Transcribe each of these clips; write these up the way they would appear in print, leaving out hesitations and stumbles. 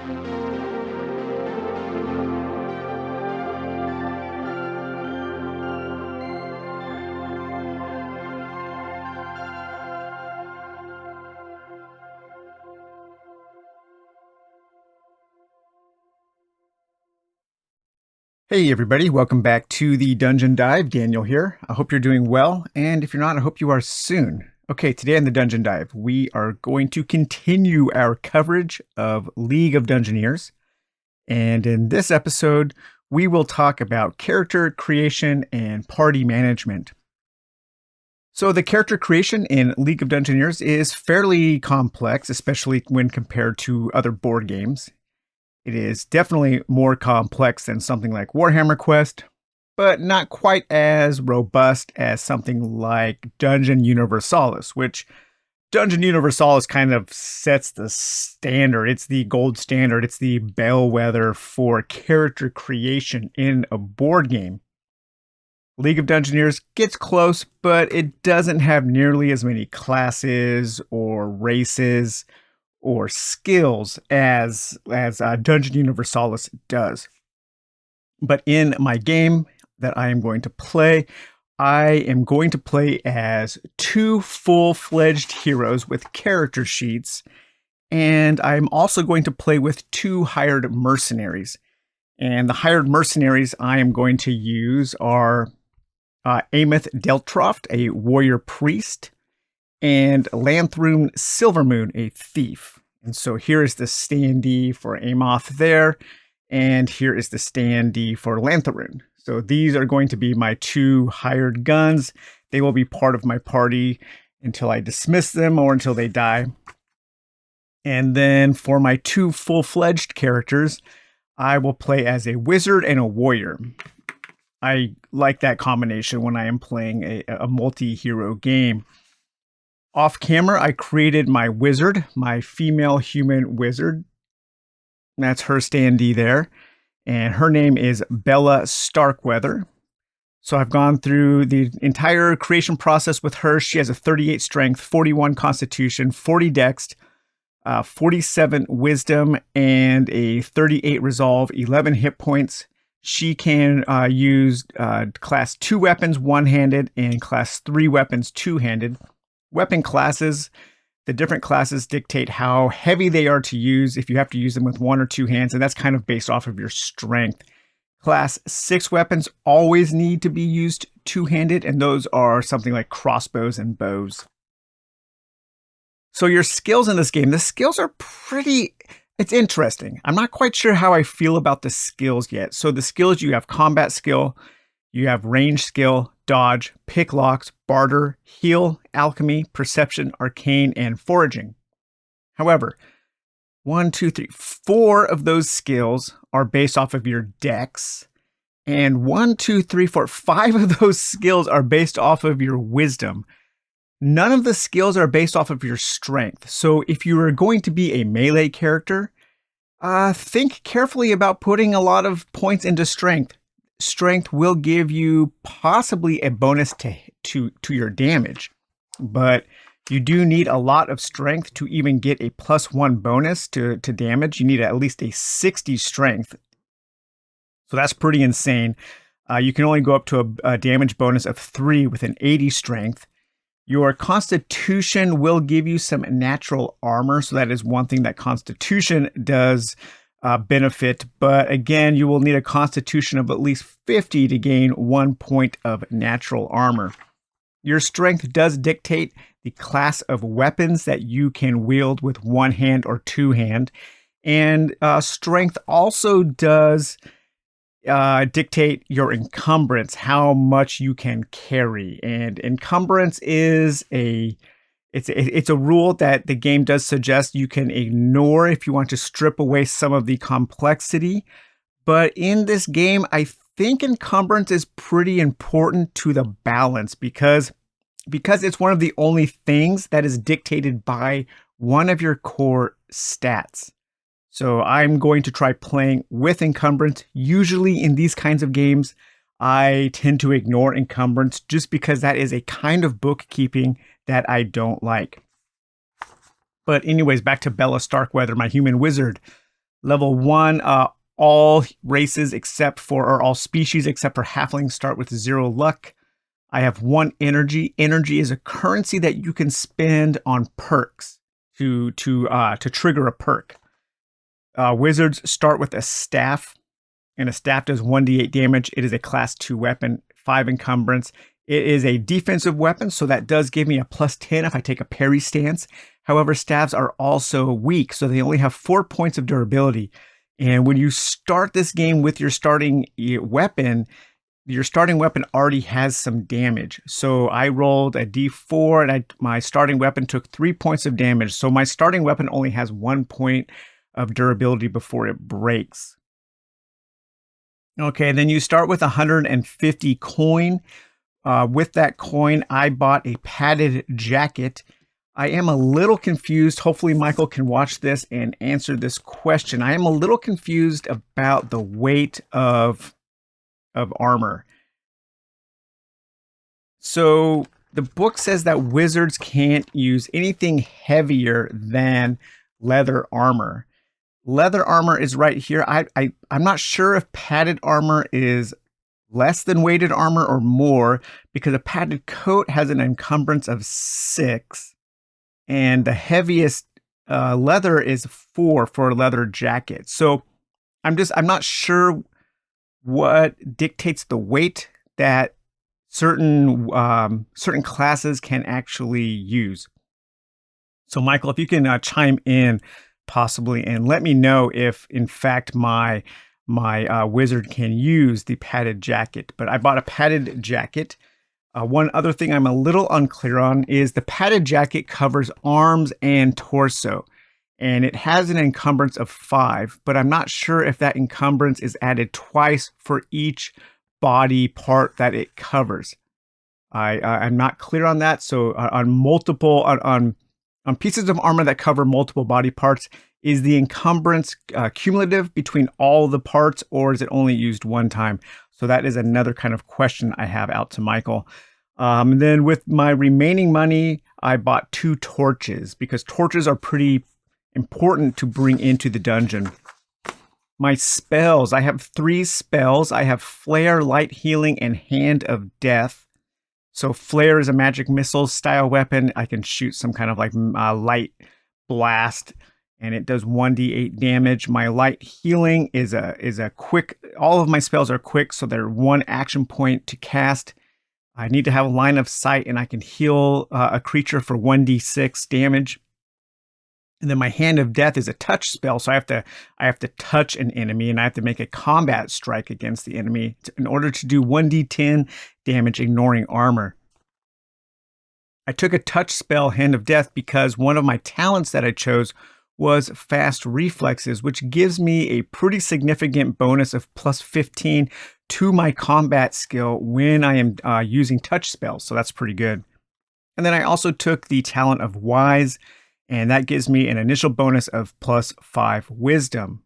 Hey everybody, welcome back to the Dungeon Dive. Daniel here. I hope you're doing well, and if you're not, I hope you are soon. Okay, today on the Dungeon Dive, we are going to continue our coverage of League of Dungeoneers. And in this episode, we will talk about character creation and party management. So the character creation in League of Dungeoneers is fairly complex, especially when compared to other board games. It is definitely more complex than something like Warhammer Quest, but not quite as robust as something like Dungeon Universalis, which Dungeon Universalis kind of sets the standard. It's the gold standard. It's the bellwether for character creation in a board game. League of Dungeoneers gets close, but it doesn't have nearly as many classes or races or skills as Dungeon Universalis does. But in my game that I am going to play, I am going to play as two full-fledged heroes with character sheets, and I'm also going to play with two hired mercenaries. And the hired mercenaries I am going to use are Ameth Deltroft, a warrior priest, and Lanthroom Silvermoon, a thief. And so here is the standee for Amoth there, and here is the standee for Lanthroom. So these are going to be my two hired guns. They will be part of my party until I dismiss them or until they die. And then for my two full-fledged characters, I will play as a wizard and a warrior. I like that combination when I am playing a multi-hero game. Off camera, I created my wizard, my female human wizard. That's her standee there. And her name is Bella Starkweather. So I've gone through the entire creation process with her. She has a 38 strength, 41 constitution, 40 dex, 47 wisdom, and a 38 resolve, 11 hit points. She can use class 2 weapons one-handed and class 3 weapons two-handed. Weapon classes, the different classes dictate how heavy they are to use if you have to use them with one or two hands, and that's kind of based off of your strength. Class 6 weapons always need to be used two-handed, and those are something like crossbows and bows. So your skills in this game, the skills are it's interesting. I'm not quite sure how I feel about the skills yet. So the skills, you have combat skill, you have range skill, dodge, pick locks, barter, heal, alchemy, perception, arcane, and foraging. However, 4 of those skills are based off of your dex, and 5 of those skills are based off of your wisdom. None of the skills are based off of your strength. So if you are going to be a melee character, think carefully about putting a lot of points into strength. Strength will give you possibly a bonus to your damage, but you do need a lot of strength to even get a +1 bonus to damage. You need at least a 60 strength. So that's pretty insane. You can only go up to a damage bonus of 3 with an 80 strength. Your constitution will give you some natural armor. So that is one thing that constitution does benefit, but again, you will need a constitution of at least 50 to gain 1 point of natural armor. Your strength does dictate the class of weapons that you can wield with one hand or two hand, and strength also does dictate your encumbrance, how much you can carry. And encumbrance is It's a rule that the game does suggest you can ignore if you want to strip away some of the complexity. But in this game, I think encumbrance is pretty important to the balance because it's one of the only things that is dictated by one of your core stats. So I'm going to try playing with encumbrance. Usually in these kinds of games, I tend to ignore encumbrance just because that is a kind of bookkeeping that I don't like. But anyways, back to Bella Starkweather, my human wizard. Level 1, all races except for, or all species except for halflings start with 0 luck. I have 1 energy. Energy is a currency that you can spend on perks to trigger a perk. Wizards start with a staff, and a staff does 1d8 damage. It is a class 2 weapon, 5 encumbrance. It is a defensive weapon, so that does give me a +10 if I take a parry stance. However, staves are also weak, so they only have 4 points of durability. And when you start this game with your starting weapon already has some damage. So I rolled a d4, and my starting weapon took 3 points of damage. So my starting weapon only has 1 point of durability before it breaks. Okay, then you start with 150 coin. With that coin, I bought a padded jacket. I am a little confused. Hopefully Michael can watch this and answer this question. I am a little confused about the weight of armor. So the book says that wizards can't use anything heavier than leather armor. Leather armor is right here. I'm not sure if padded armor is less than weighted armor or more, because a padded coat has an encumbrance of 6, and the heaviest leather is 4 for a leather jacket. So I'm not sure what dictates the weight that certain classes can actually use. So Michael, if you can chime in possibly and let me know if in fact my wizard can use the padded jacket. But I bought a padded jacket. One other thing I'm a little unclear on is the padded jacket covers arms and torso, and it has an encumbrance of 5, but I'm not sure if that encumbrance is added twice for each body part that it covers. I'm not clear on that. So on pieces of armor that cover multiple body parts, is the encumbrance cumulative between all the parts, or is it only used one time? So that is another kind of question I have out to Michael. Then with my remaining money, I bought 2 torches because torches are pretty important to bring into the dungeon. My spells, I have 3 spells. I have Flare, Light Healing, and Hand of Death. So Flare is a magic missile style weapon. I can shoot some kind of like light blast, and it does 1d8 damage. My Light Healing is a quick, all of my spells are quick, so they're 1 action point to cast. I need to have a line of sight, and I can heal a creature for 1d6 damage. And then my Hand of Death is a touch spell, so I have to touch an enemy, and I have to make a combat strike against the enemy in order to do 1d10 damage, ignoring armor. I took a touch spell, Hand of Death, because one of my talents that I chose was Fast Reflexes, which gives me a pretty significant bonus of +15 to my combat skill when I am using touch spells, so that's pretty good. And then I also took the talent of Wise, and that gives me an initial bonus of +5 wisdom.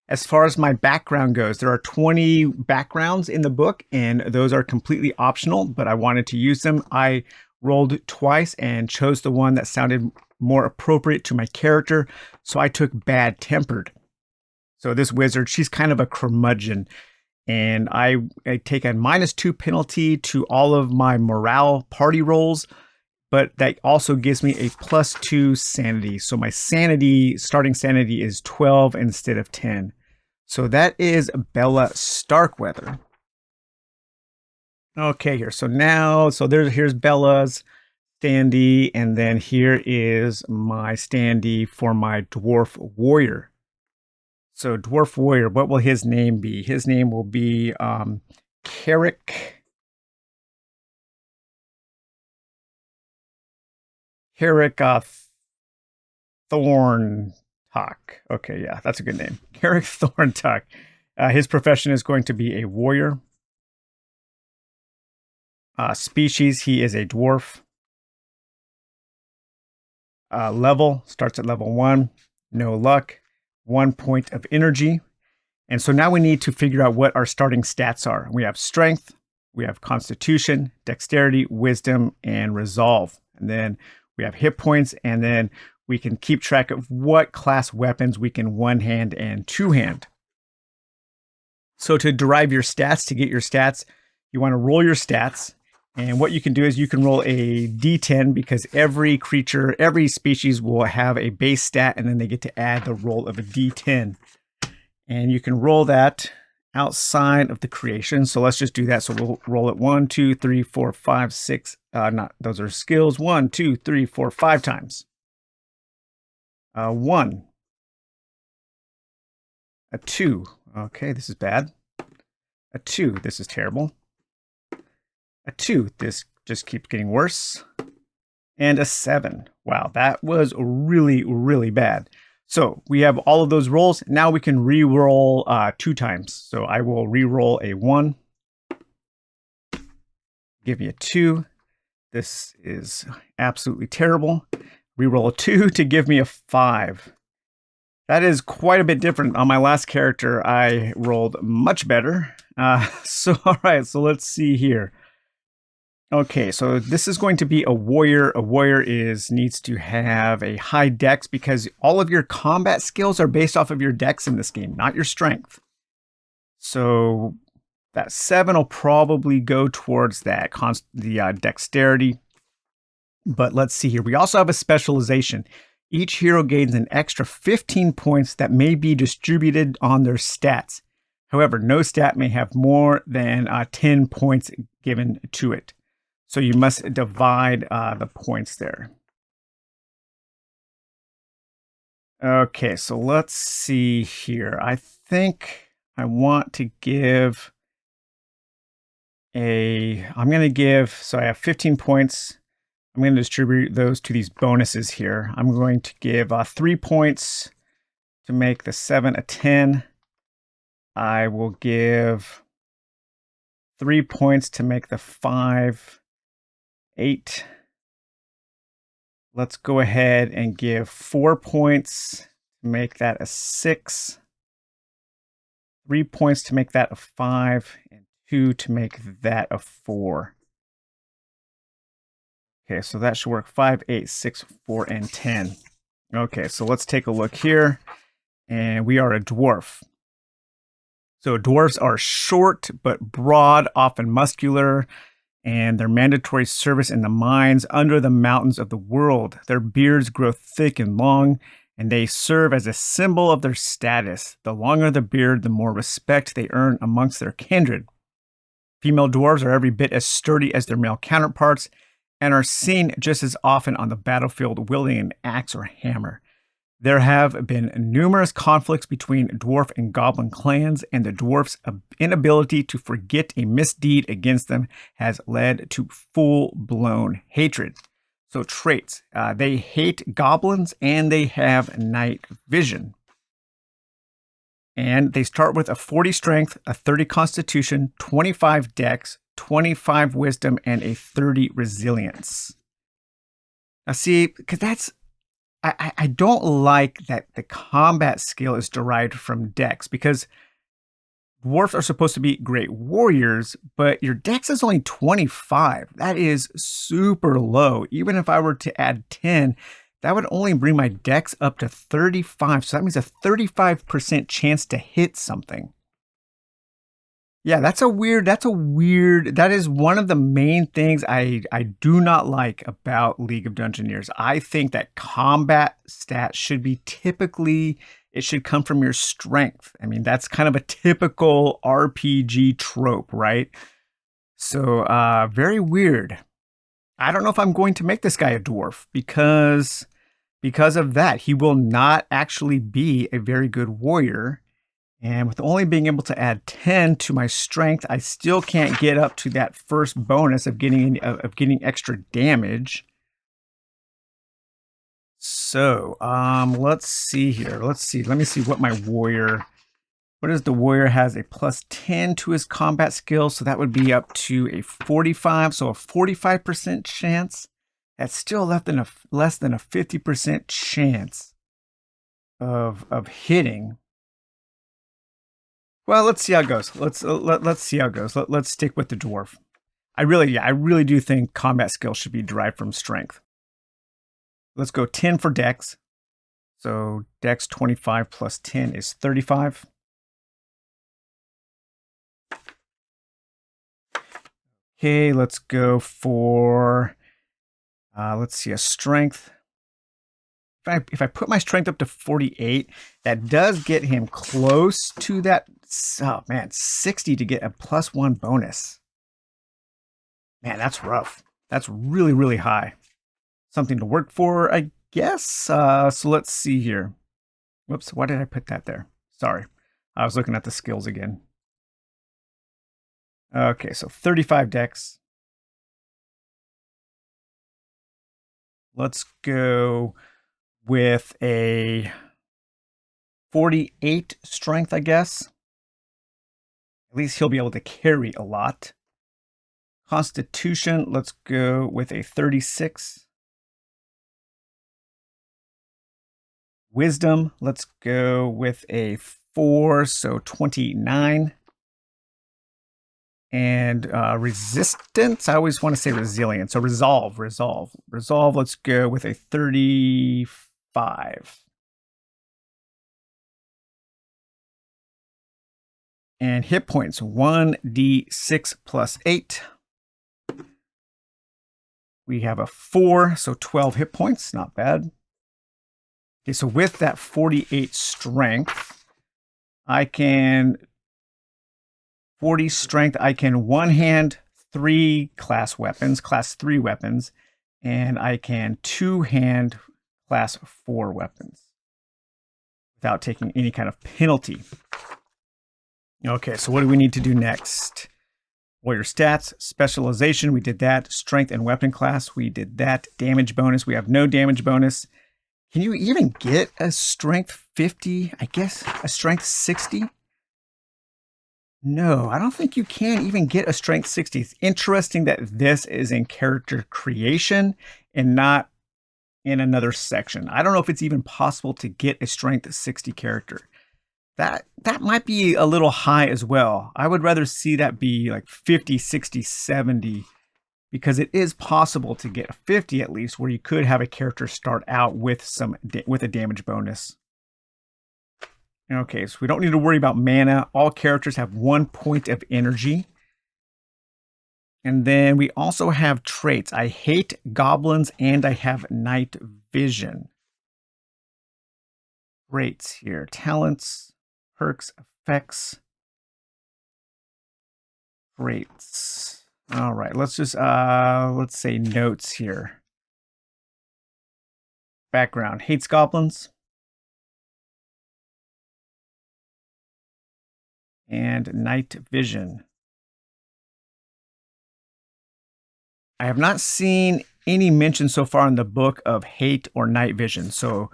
As far as my background goes, there are 20 backgrounds in the book, and those are completely optional, but I wanted to use them. I rolled twice and chose the one that sounded more appropriate to my character, so I took Bad Tempered. So this wizard, she's kind of a curmudgeon, and I take a -2 penalty to all of my morale party rolls, but that also gives me a +2 sanity. So my starting sanity is 12 instead of 10. So that is Bella Starkweather. Okay, here's Bella's standee, and then here is my standee for my Dwarf Warrior. So Dwarf Warrior, what will his name be? His name will be Carrick Thorntuck. Okay, yeah, that's a good name. Carrick Thorntuck. His profession is going to be a warrior. Species, he is a dwarf. Level, starts at level 1. No luck. 1 point of energy. And so now we need to figure out what our starting stats are. We have strength, we have constitution, dexterity, wisdom, and resolve. And then we have hit points, and then we can keep track of what class weapons we can one-hand and two-hand. So to derive your stats, to get your stats, you want to roll your stats. And what you can do is you can roll a d10 because every creature, every species will have a base stat, and then they get to add the roll of a d10. And you can roll that outside of the creation. So let's just do that. So we'll roll it 1, 2, 3, 4, 5, 6. Those are skills. 1, 2, 3, 4, 5 times. 1. A 2. Okay, this is bad. A 2. This is terrible. A 2. This just keeps getting worse. And a 7. Wow, that was really, really bad. So we have all of those rolls. Now we can re-roll 2 times. So I will re-roll a 1. Give me a 2. This is absolutely terrible. Re-roll a 2 to give me a 5. That is quite a bit different. On my last character, I rolled much better. All right, so let's see here. Okay, so this is going to be a warrior. A warrior needs to have a high dex because all of your combat skills are based off of your dex in this game, not your strength. So that 7 will probably go towards that, the dexterity. But let's see here. We also have a specialization. Each hero gains an extra 15 points that may be distributed on their stats. However, no stat may have more than 10 points given to it. So you must divide the points there. Okay, so let's see here. I think I want to give so I have 15 points. I'm going to distribute those to these bonuses here. I'm going to give 3 points to make the 7 a 10. I will give 3 points to make the 5 8. Let's go ahead and give 4 points to make that a 6. 3 points to make that a 5, and 2 to make that a 4. Okay, so that should work. 5, 8, 6, 4, and 10. Okay, so let's take a look here. And we are a dwarf. So dwarves are short but broad, often muscular, and their mandatory service in the mines under the mountains of the world. Their beards grow thick and long, and they serve as a symbol of their status. The longer the beard, the more respect they earn amongst their kindred. Female dwarves are every bit as sturdy as their male counterparts, and are seen just as often on the battlefield wielding an axe or hammer. There have been numerous conflicts between dwarf and goblin clans, and the dwarf's inability to forget a misdeed against them has led to full-blown hatred. So traits, they hate goblins and they have night vision. And they start with a 40 strength, a 30 constitution, 25 dex, 25 wisdom, and a 30 resilience. Now see, because I don't like that the combat skill is derived from dex, because dwarves are supposed to be great warriors, but your dex is only 25. That is super low. Even if I were to add 10, that would only bring my dex up to 35. So that means a 35% chance to hit something. Yeah, that is one of the main things I do not like about League of Dungeoneers. I think that combat stats should be it should come from your strength. I mean, that's kind of a typical RPG trope, right? So, very weird. I don't know if I'm going to make this guy a dwarf because of that. He will not actually be a very good warrior. And with only being able to add 10 to my strength, I still can't get up to that first bonus of getting extra damage. So, let's see here. Let me see what my warrior. What is the warrior has a plus 10 to his combat skill, so that would be up to a 45. So a 45% chance. That's still less than a 50% chance of hitting. Well, let's see how it goes. Let's see how it goes. Let's stick with the dwarf. I really do think combat skill should be derived from strength. Let's go 10 for Dex. So Dex 25 plus 10 is 35. Okay, let's go for, let's see, a strength. If I put my strength up to 48, that does get him close to that, oh man, 60 to get a +1 bonus. Man, that's rough. That's really, really high. Something to work for, I guess. So let's see here. Whoops, why did I put that there? Sorry. I was looking at the skills again. Okay, so 35 Dex. Let's go with a 48 strength, I guess. At least he'll be able to carry a lot. Constitution, let's go with a 36. Wisdom, let's go with a 4, so 29. And resistance, I always want to say resilience. So resolve, let's go with a 35. And hit points, 1d6 plus 8. We have a 4, so 12 hit points, not bad. Okay, so with that 48 strength, I can 40 strength, I can one-hand 3 class 3 weapons, and I can two-hand class 4 weapons without taking any kind of penalty. Okay, so what do we need to do next? Warrior stats, specialization, we did that. Strength and weapon class, we did that. Damage bonus, we have no damage bonus. Can you even get a strength 50? I guess a strength 60? No, I don't think you can even get a strength 60. It's interesting that this is in character creation and not in another section. I don't know if it's even possible to get a strength 60 character. That might be a little high as well. I would rather see that be like 50, 60, 70, because it is possible to get a 50 at least, where you could have a character start out with a damage bonus. Okay, so we don't need to worry about mana. All characters have 1 point of energy. And then we also have traits. I hate goblins and I have night vision. Traits here. Talents, perks, effects, traits. All right, let's just, let's say notes here. Background, hates goblins. And night vision. I have not seen any mention so far in the book of hate or night vision, so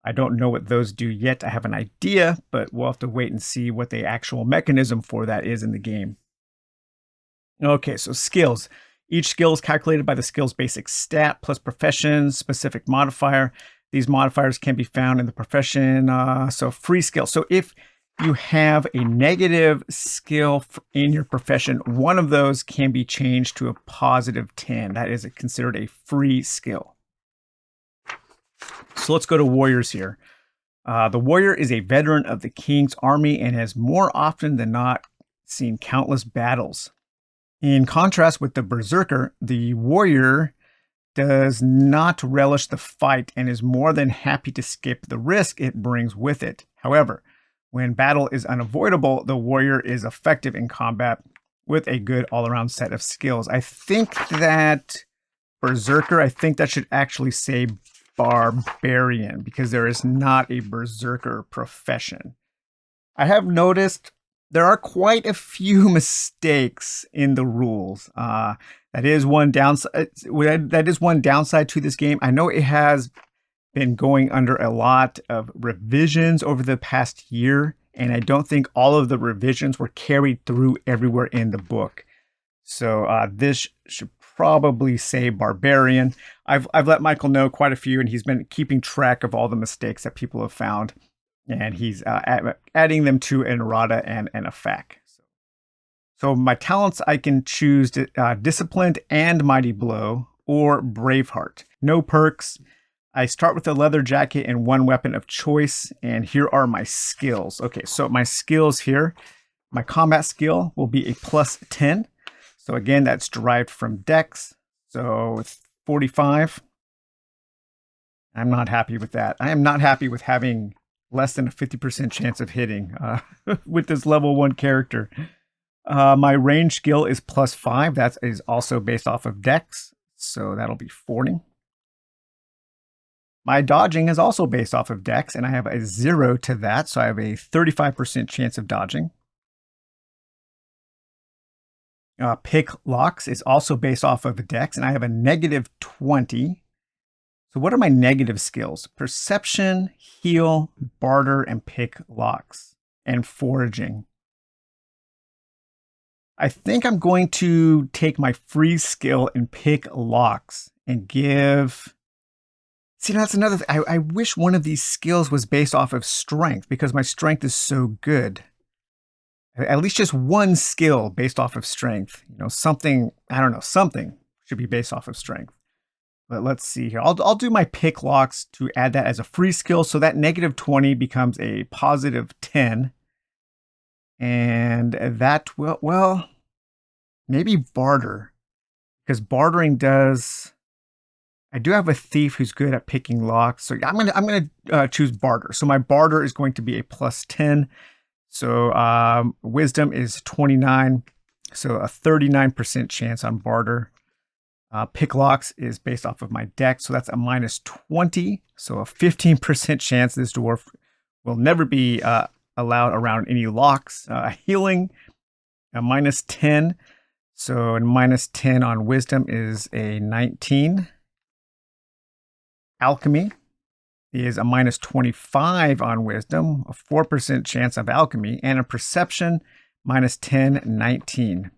I don't know what those do yet. I have an idea, but we'll have to wait and see what the actual mechanism for that is in the game. Okay, so skills. Each skill is calculated by the skill's basic stat plus profession specific modifier. These modifiers can be found in the profession, so free skill. So if you have a negative skill in your profession, one of those can be changed to a positive 10. That is considered a free skill. So let's go to warriors here. The warrior is a veteran of the king's army and has more often than not seen countless battles. In contrast with the berserker, the warrior does not relish the fight and is more than happy to skip the risk it brings with it. However, when battle is unavoidable, the warrior is effective in combat with a good all-around set of skills. I think that berserker, I think that should actually say barbarian, because there is not a berserker profession. I have noticed there are quite a few mistakes in the rules. That is one downside. That is one downside to this game. I know it has been going under a lot of revisions over the past year, and I don't think all of the revisions were carried through everywhere in the book. So this should probably say barbarian. I've let Michael know quite a few, and he's been keeping track of all the mistakes that people have found, and he's adding them to an errata and a fac. So my talents, I can choose Disciplined and Mighty Blow or Braveheart. No perks. I start with a leather jacket and one weapon of choice, and here are my skills. Okay, so my skills here, my combat skill will be a +10. So again, that's derived from Dex. So it's 45. I'm not happy with that. I am not happy with having less than a 50% chance of hitting with this level 1 character. My range skill is +5. That is also based off of Dex. So that'll be 40. My dodging is also based off of Dex, and I have a 0 to that, so I have a 35% chance of dodging. Pick locks is also based off of Dex, and I have a -20. So what are my negative skills? Perception, heal, barter, and pick locks, and foraging. I think I'm going to take my free skill and pick locks and give... See, that's another thing. I wish one of these skills was based off of strength because my strength is so good. At least just one skill based off of strength. You know, something, I don't know, something should be based off of strength. But let's see here. I'll do my pick locks to add that as a free skill. So that -20 becomes a +10. And that will, well, maybe barter. Because bartering does... I do have a thief who's good at picking locks, so I'm gonna choose barter. So my barter is going to be a +10. So wisdom is 29, so a 39% chance on barter. Pick locks is based off of my dex, so that's a -20. So a 15% chance this dwarf will never be allowed around any locks. Healing, a -10. So a -10 on wisdom is a 19. Alchemy is a -25 on wisdom, a 4% chance of alchemy, and a perception, -10, 19.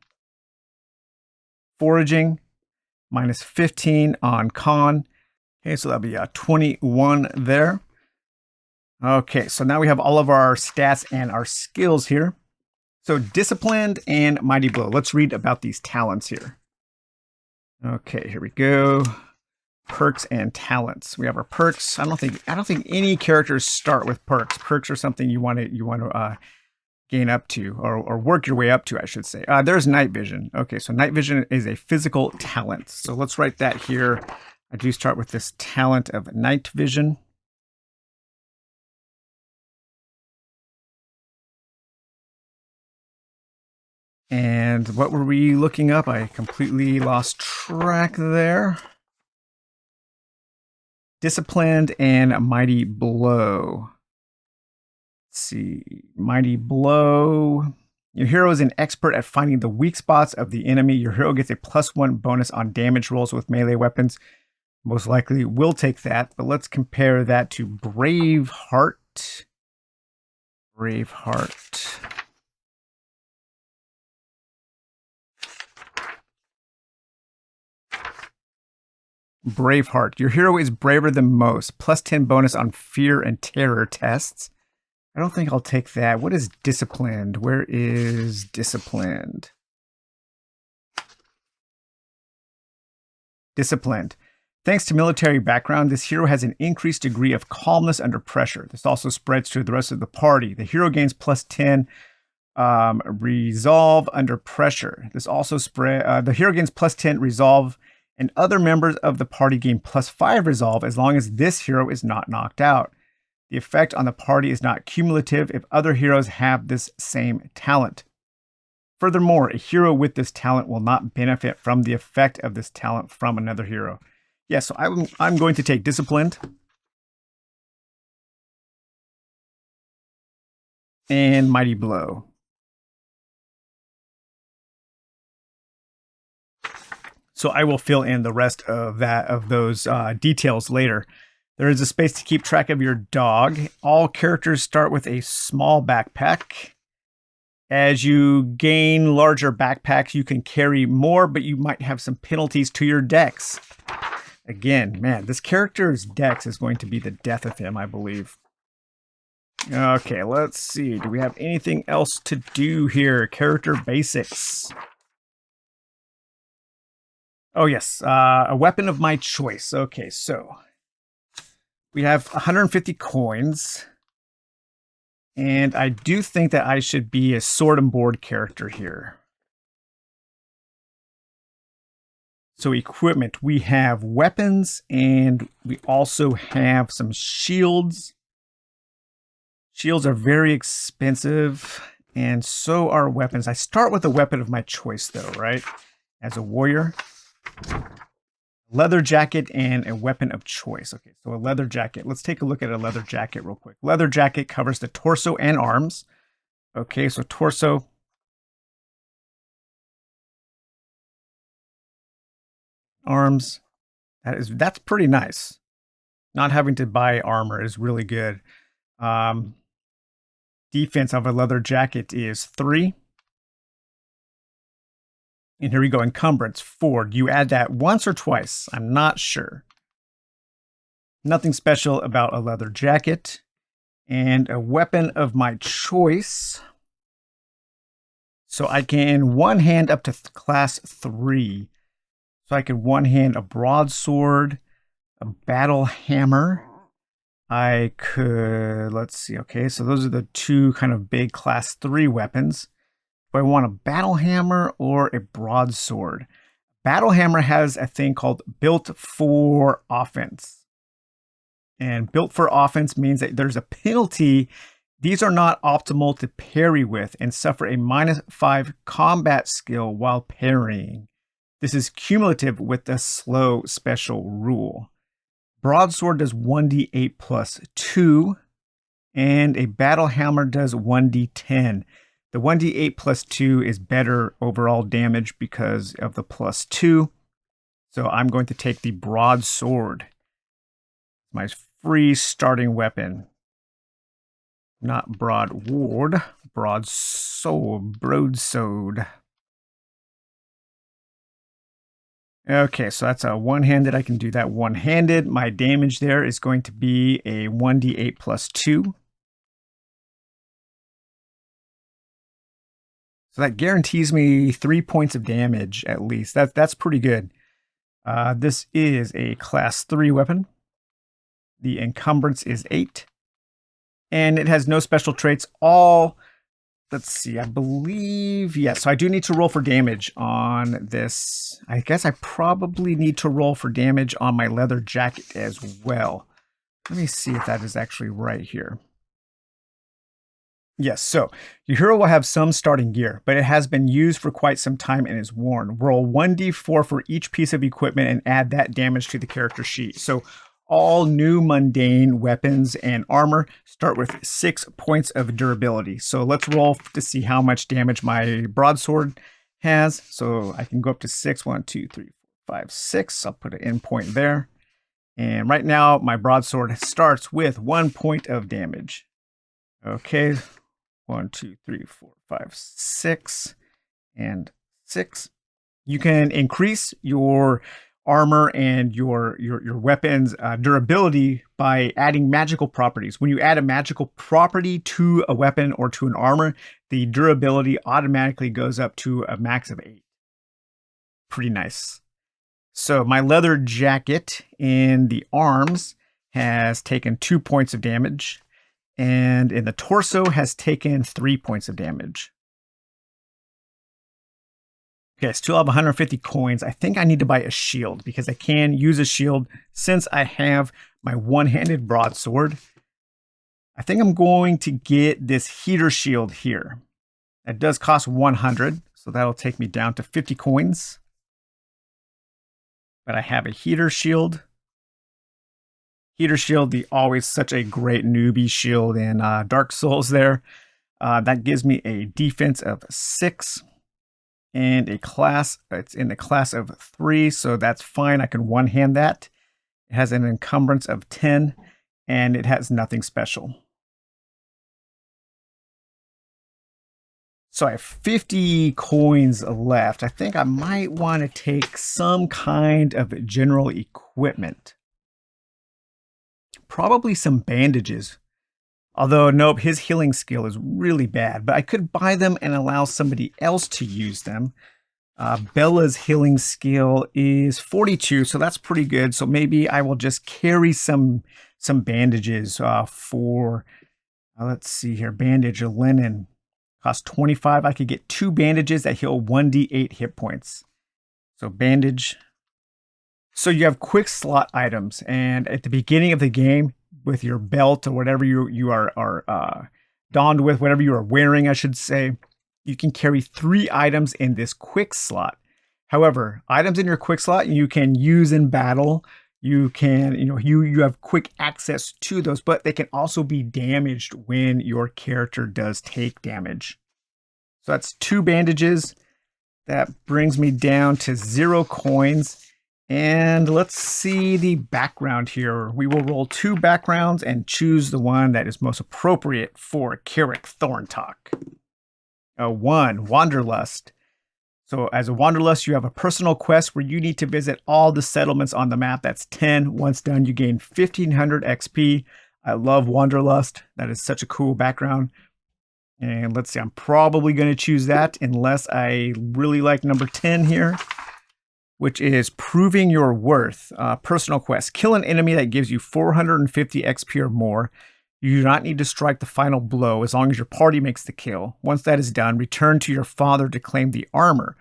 Foraging, -15 on con. Okay, so that'll be a 21 there. Okay, so now we have all of our stats and our skills here. So disciplined and mighty blow. Let's read about these talents here. Okay, here we go. Perks and talents. We have our perks. I don't think any characters start with perks. Perks are something you want to gain up to or work your way up to, I should say. There's night vision. Okay, so night vision is a physical talent. So let's write that here. I do start with this talent of night vision. And what were we looking up? I completely lost track there. Disciplined and Mighty Blow. Let's see. Mighty Blow. Your hero is an expert at finding the weak spots of the enemy. Your hero gets a +1 bonus on damage rolls with melee weapons. Most likely will take that, but let's compare that to Braveheart. Braveheart. Braveheart. Your hero is braver than most. +10 bonus on fear and terror tests. I don't think I'll take that. What is disciplined? Where is disciplined? Disciplined. Thanks to military background, this hero has an increased degree of calmness under pressure. This also spreads to the rest of the party. The hero gains +10 resolve under pressure. This also the hero gains +10 resolve, and other members of the party gain +5 resolve as long as this hero is not knocked out. The effect on the party is not cumulative if other heroes have this same talent. Furthermore, a hero with this talent will not benefit from the effect of this talent from another hero. Yeah, so I'm going to take Disciplined. And Mighty Blow. So I will fill in the rest of those details later. There is a space to keep track of your dog. All characters start with a small backpack. As you gain larger backpacks, you can carry more, but you might have some penalties to your dex. Again, man, this character's dex is going to be the death of him, I believe. Okay, let's see. Do we have anything else to do here? Character basics. Oh, yes. A weapon of my choice. Okay, so We have 150 coins. And I do think that I should be a sword and board character here. So equipment, we have weapons and we also have some shields. Shields are very expensive and so are weapons. I start with a weapon of my choice though, right? As a warrior. Leather jacket and a weapon of choice. Okay, so a leather jacket. Let's take a look at a leather jacket real quick. Leather jacket covers the torso and arms. Okay, so torso. Arms. That's pretty nice. Not having to buy armor is really good. Defense of a leather jacket is 3. And here we go, encumbrance 4. Do you add that once or twice? I'm not sure. Nothing special about a leather jacket. And a weapon of my choice. So I can one hand up to class 3. So I can one hand a broadsword, a battle hammer. I could, let's see, okay, so those are the 2 kind of big class 3 weapons. Do I want a battle hammer or a broadsword? Battle hammer has a thing called built for offense. And built for offense means that there's a penalty. These are not optimal to parry with and suffer a -5 combat skill while parrying. This is cumulative with the slow special rule. Broadsword does 1d8 plus 2, and a battle hammer does 1d10. The 1d8 plus 2 is better overall damage because of the plus 2. So I'm going to take the broadsword. My free starting weapon. Not broadsword, broadsword. Okay, so that's a one-handed. I can do that one-handed. My damage there is going to be a 1d8 plus 2. So that guarantees me 3 points of damage at least. That's pretty good. This is a class 3 weapon. The encumbrance is 8. And it has no special traits. Let's see, I believe, yes. So I do need to roll for damage on this. I guess I probably need to roll for damage on my leather jacket as well. Let me see if that is actually right here. Yes, so your hero will have some starting gear, but it has been used for quite some time and is worn. Roll 1d4 for each piece of equipment and add that damage to the character sheet. So all new mundane weapons and armor start with 6 points of durability. So let's roll to see how much damage my broadsword has. So I can go up to 6. 1, 2, 3, 4, 5, 6. I'll put an end point there. And right now my broadsword starts with 1 point of damage. Okay. 1, 2, 3, 4, 5, 6, and 6. You can increase your armor and your weapons durability by adding magical properties. When you add a magical property to a weapon or to an armor, the durability automatically goes up to a max of 8. Pretty nice. So my leather jacket in the arms has taken 2 points of damage, and in the torso has taken 3 points of damage. Okay, I still have 150 coins. I think I need to buy a shield because I can use a shield since I have my one-handed broadsword. I think I'm going to get this heater shield here. It does cost 100, so that'll take me down to 50 coins. But I have a heater shield. Heater shield, always such a great newbie shield in Dark Souls there. That gives me a defense of 6. And a class, it's in the class of 3, so that's fine. I can one-hand that. It has an encumbrance of 10, and it has nothing special. So I have 50 coins left. I think I might want to take some kind of general equipment. Probably some bandages. Although, nope, his healing skill is really bad, but I could buy them and allow somebody else to use them. Bella's healing skill is 42, so that's pretty good. So maybe I will just carry some some bandages for, let's see here, bandage or linen. Cost 25. I could get 2 bandages that heal 1d8 hit points. So bandage. So you have quick slot items, and at the beginning of the game, with your belt or whatever you are donned with, whatever you are wearing, I should say, you can carry 3 items in this quick slot. However, items in your quick slot you can use in battle. You can, you have quick access to those, but they can also be damaged when your character does take damage. So that's 2 bandages. That brings me down to 0 coins. And let's see the background here. We will roll 2 backgrounds and choose the one that is most appropriate for Carrick Thorntalk. 1, Wanderlust. So as a Wanderlust, you have a personal quest where you need to visit all the settlements on the map. That's 10. Once done, you gain 1500 XP. I love Wanderlust. That is such a cool background. And let's see, I'm probably going to choose that unless I really like number 10 here, which is Proving Your Worth. Personal quest. Kill an enemy that gives you 450 XP or more. You do not need to strike the final blow as long as your party makes the kill. Once that is done, return to your father to claim the armor.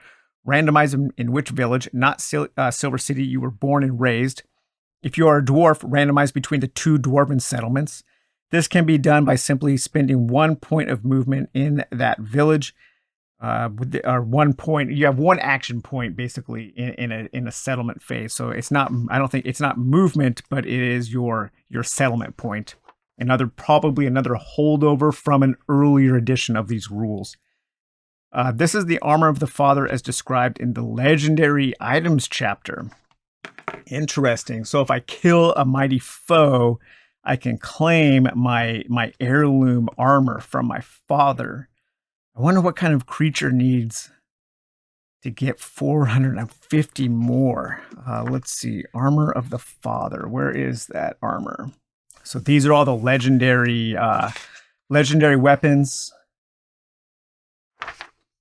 Randomize in which village, not Silver City, you were born and raised. If you are a dwarf, randomize between the 2 dwarven settlements. This can be done by simply spending 1 point of movement in that village. Or 1 point. You have 1 action point basically in a settlement phase. So it's not. I don't think it's not movement, but it is your settlement point. Probably another holdover from an earlier edition of these rules. This is the armor of the father as described in the legendary items chapter. Interesting. So if I kill a mighty foe, I can claim my heirloom armor from my father. I wonder what kind of creature needs to get 450 more. Let's see. Armor of the father. Where is that armor? So these are all the legendary weapons.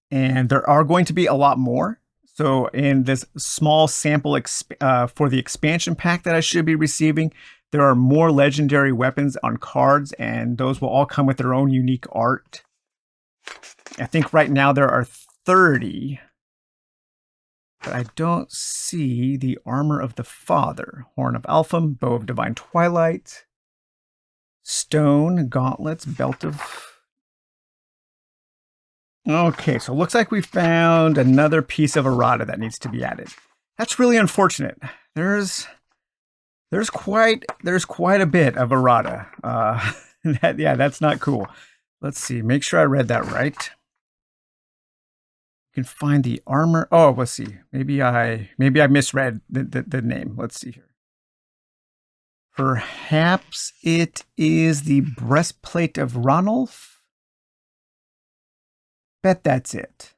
And there are going to be a lot more. So in this small sample for the expansion pack that I should be receiving, there are more legendary weapons on cards, and those will all come with their own unique art. I think right now there are 30. But I don't see the armor of the father. Horn of Alpham, Bow of Divine Twilight, Stone, Gauntlets, Belt of... Okay, so it looks like we found another piece of errata that needs to be added. That's really unfortunate. There's quite a bit of errata. That's not cool. Let's see. Make sure I read that right. You can find the armor. Oh, let's see. Maybe I misread the name. Let's see here. Perhaps it is the breastplate of Ranulf. Bet that's it.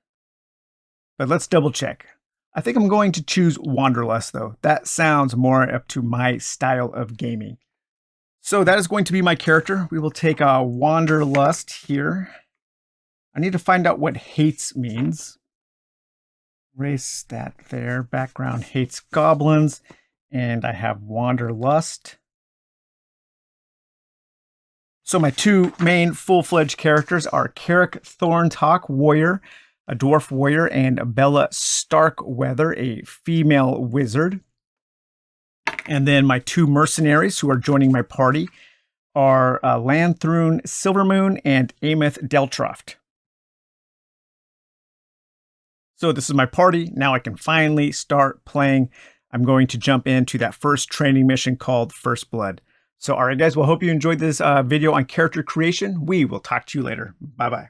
But let's double check. I think I'm going to choose Wanderlust though. That sounds more up to my style of gaming. So that is going to be my character. We will take a Wanderlust here. I need to find out what hates means. Erase that there. Background hates goblins. And I have Wanderlust. So my 2 main full-fledged characters are Carrick Thorntalk, warrior, a dwarf warrior, and Bella Starkweather, a female wizard. And then my 2 mercenaries who are joining my party are Lanthrune Silvermoon and Ameth Deltroft. So this is my party. Now I can finally start playing. I'm going to jump into that first training mission called First Blood. So all right, guys, well, hope you enjoyed this video on character creation. We will talk to you later. Bye-bye.